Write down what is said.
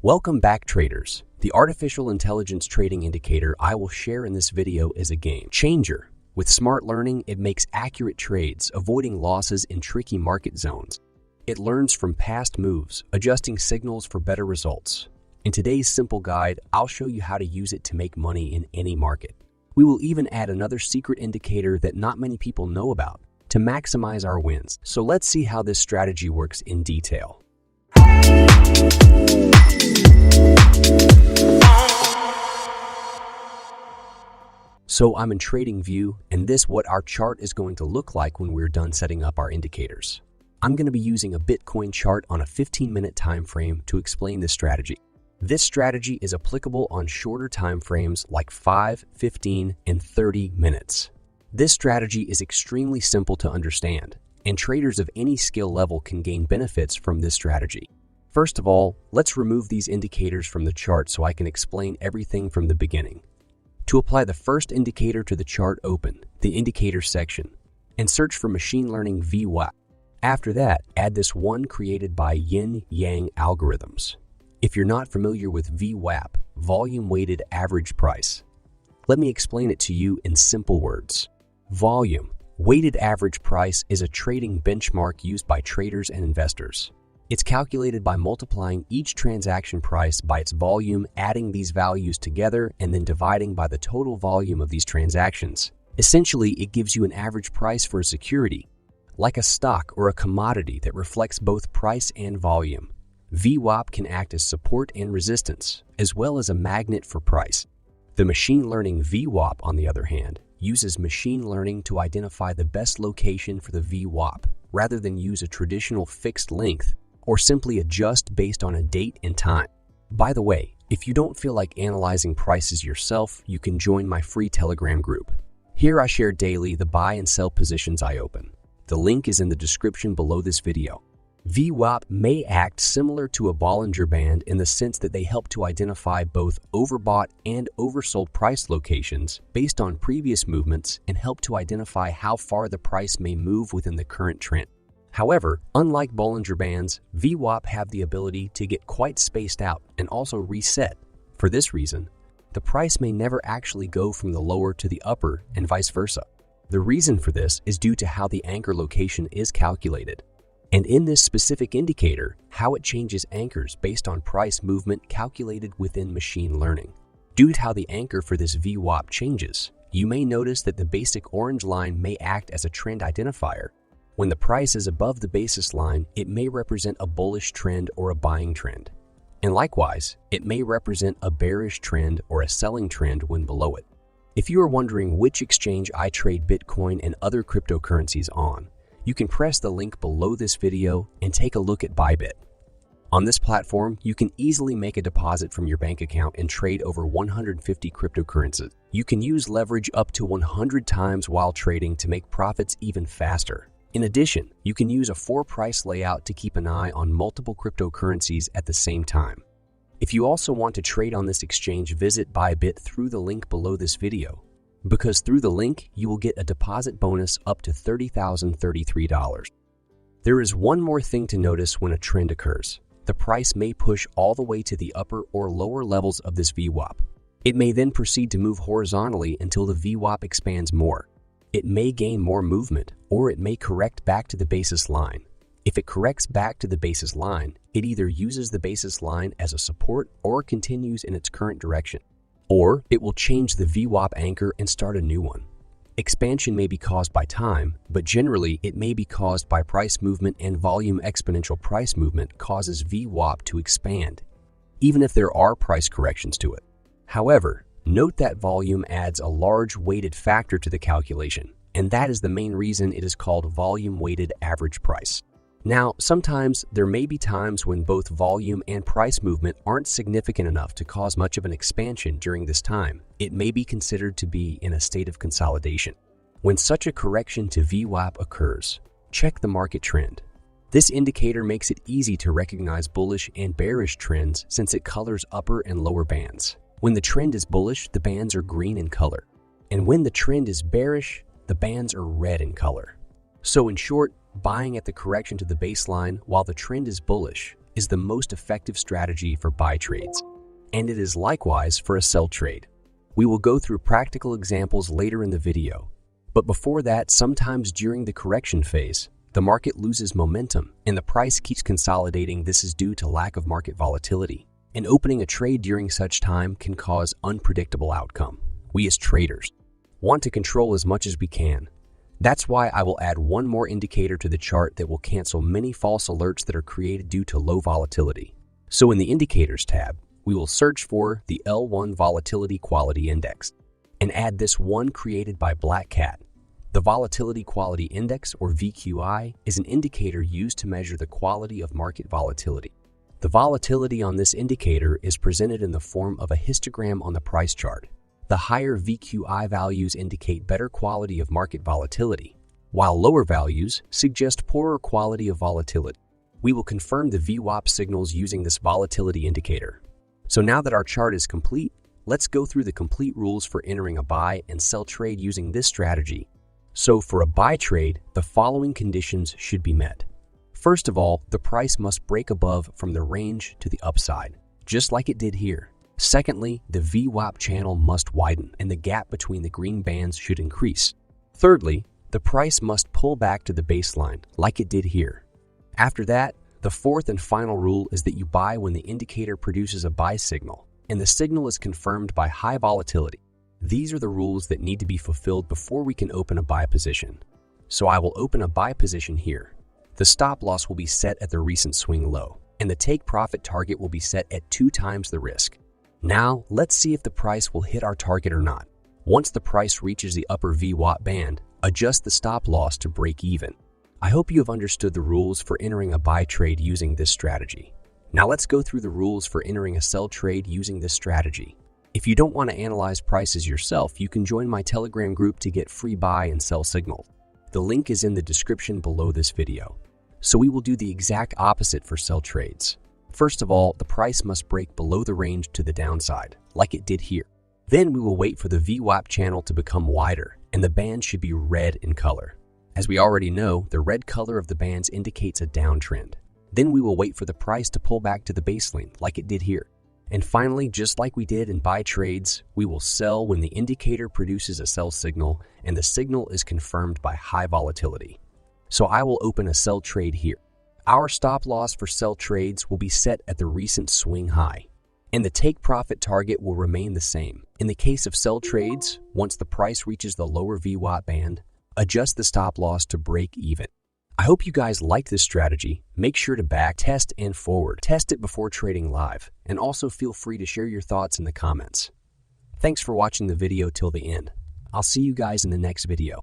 Welcome back, traders. The artificial intelligence trading indicator I will share in this video is a game changer. With smart learning, it makes accurate trades, avoiding losses in tricky market zones. It learns from past moves, adjusting signals for better results. In today's simple guide, I'll show you how to use it to make money in any market. We will even add another secret indicator that not many people know about to maximize our wins. So let's see how this strategy works in detail. So I'm in TradingView, and this is what our chart is going to look like when we're done setting up our indicators. I'm going to be using a Bitcoin chart on a 15-minute time frame to explain this strategy. This strategy is applicable on shorter time frames like 5, 15, and 30 minutes. This strategy is extremely simple to understand, and traders of any skill level can gain benefits from this strategy. First of all, let's remove these indicators from the chart so I can explain everything from the beginning. To apply the first indicator to the chart, open the indicator section and search for machine learning VWAP. After that, add this one created by yin-yang algorithms. If you're not familiar with VWAP, volume weighted average price, let me explain it to you in simple words. Volume weighted average price is a trading benchmark used by traders and investors. It's calculated by multiplying each transaction price by its volume, adding these values together, and then dividing by the total volume of these transactions. Essentially, it gives you an average price for a security, like a stock or a commodity that reflects both price and volume. VWAP can act as support and resistance, as well as a magnet for price. The machine learning VWAP, on the other hand, uses machine learning to identify the best location for the VWAP, rather than use a traditional fixed length or simply adjust based on a date and time. By the way, if you don't feel like analyzing prices yourself, you can join my free Telegram group. Here I share daily the buy and sell positions I open. The link is in the description below this video. VWAP may act similar to a Bollinger Band in the sense that they help to identify both overbought and oversold price locations based on previous movements and help to identify how far the price may move within the current trend. However, unlike Bollinger Bands, VWAP have the ability to get quite spaced out and also reset. For this reason, the price may never actually go from the lower to the upper and vice versa. The reason for this is due to how the anchor location is calculated. And in this specific indicator, how it changes anchors based on price movement calculated within machine learning. Due to how the anchor for this VWAP changes, you may notice that the basic orange line may act as a trend identifier. When the price is above the basis line, it may represent a bullish trend or a buying trend. And likewise, it may represent a bearish trend or a selling trend when below it. If you are wondering which exchange I trade Bitcoin and other cryptocurrencies on, you can press the link below this video and take a look at Bybit. On this platform, you can easily make a deposit from your bank account and trade over 150 cryptocurrencies. You can use leverage up to 100 times while trading to make profits even faster. In addition, you can use a 4-price layout to keep an eye on multiple cryptocurrencies at the same time. If you also want to trade on this exchange, visit Bybit through the link below this video, because through the link, you will get a deposit bonus up to $30,033. There is one more thing to notice when a trend occurs. The price may push all the way to the upper or lower levels of this VWAP. It may then proceed to move horizontally until the VWAP expands more. It may gain more movement, or it may correct back to the basis line. If it corrects back to the basis line, it either uses the basis line as a support or continues in its current direction. Or it will change the VWAP anchor and start a new one. Expansion may be caused by time, but generally it may be caused by price movement, and volume exponential price movement causes VWAP to expand, even if there are price corrections to it. However, note that volume adds a large weighted factor to the calculation, and that is the main reason it is called volume weighted average price. Now, sometimes there may be times when both volume and price movement aren't significant enough to cause much of an expansion during this time. It may be considered to be in a state of consolidation. When such a correction to VWAP occurs, check the market trend. This indicator makes it easy to recognize bullish and bearish trends since it colors upper and lower bands. When the trend is bullish, the bands are green in color. And when the trend is bearish, the bands are red in color. So in short, buying at the correction to the baseline while the trend is bullish is the most effective strategy for buy trades, and it is likewise for a sell trade. We will go through practical examples later in the video, but before that, sometimes during the correction phase, the market loses momentum and the price keeps consolidating. This is due to lack of market volatility, and opening a trade during such time can cause unpredictable outcome. We as traders want to control as much as we can. That's why I will add one more indicator to the chart that will cancel many false alerts that are created due to low volatility. So in the Indicators tab, we will search for the L1 Volatility Quality Index and add this one created by Black Cat. The Volatility Quality Index, or VQI, is an indicator used to measure the quality of market volatility. The volatility on this indicator is presented in the form of a histogram on the price chart. The higher VQI values indicate better quality of market volatility, while lower values suggest poorer quality of volatility. We will confirm the VWAP signals using this volatility indicator. So now that our chart is complete, let's go through the complete rules for entering a buy and sell trade using this strategy. So for a buy trade, the following conditions should be met. First of all, the price must break above from the range to the upside, just like it did here. Secondly, the VWAP channel must widen and the gap between the green bands should increase. Thirdly, the price must pull back to the baseline, like it did here. After that, the fourth and final rule is that you buy when the indicator produces a buy signal, and the signal is confirmed by high volatility. These are the rules that need to be fulfilled before we can open a buy position. So I will open a buy position here. The stop loss will be set at the recent swing low, and the take profit target will be set at 2 times the risk. Now, let's see if the price will hit our target or not. Once the price reaches the upper VWAP band, adjust the stop loss to break even. I hope you have understood the rules for entering a buy trade using this strategy. Now let's go through the rules for entering a sell trade using this strategy. If you don't want to analyze prices yourself, you can join my Telegram group to get free buy and sell signals. The link is in the description below this video. So we will do the exact opposite for sell trades. First of all, the price must break below the range to the downside, like it did here. Then we will wait for the VWAP channel to become wider, and the band should be red in color. As we already know, the red color of the bands indicates a downtrend. Then we will wait for the price to pull back to the baseline, like it did here. And finally, just like we did in buy trades, we will sell when the indicator produces a sell signal and the signal is confirmed by high volatility. So I will open a sell trade here. Our stop loss for sell trades will be set at the recent swing high, and the take profit target will remain the same. In the case of sell trades, once the price reaches the lower VWAP band, adjust the stop loss to break even. I hope you guys liked this strategy. Make sure to back test and forward test it before trading live, and also feel free to share your thoughts in the comments. Thanks for watching the video till the end. I'll see you guys in the next video.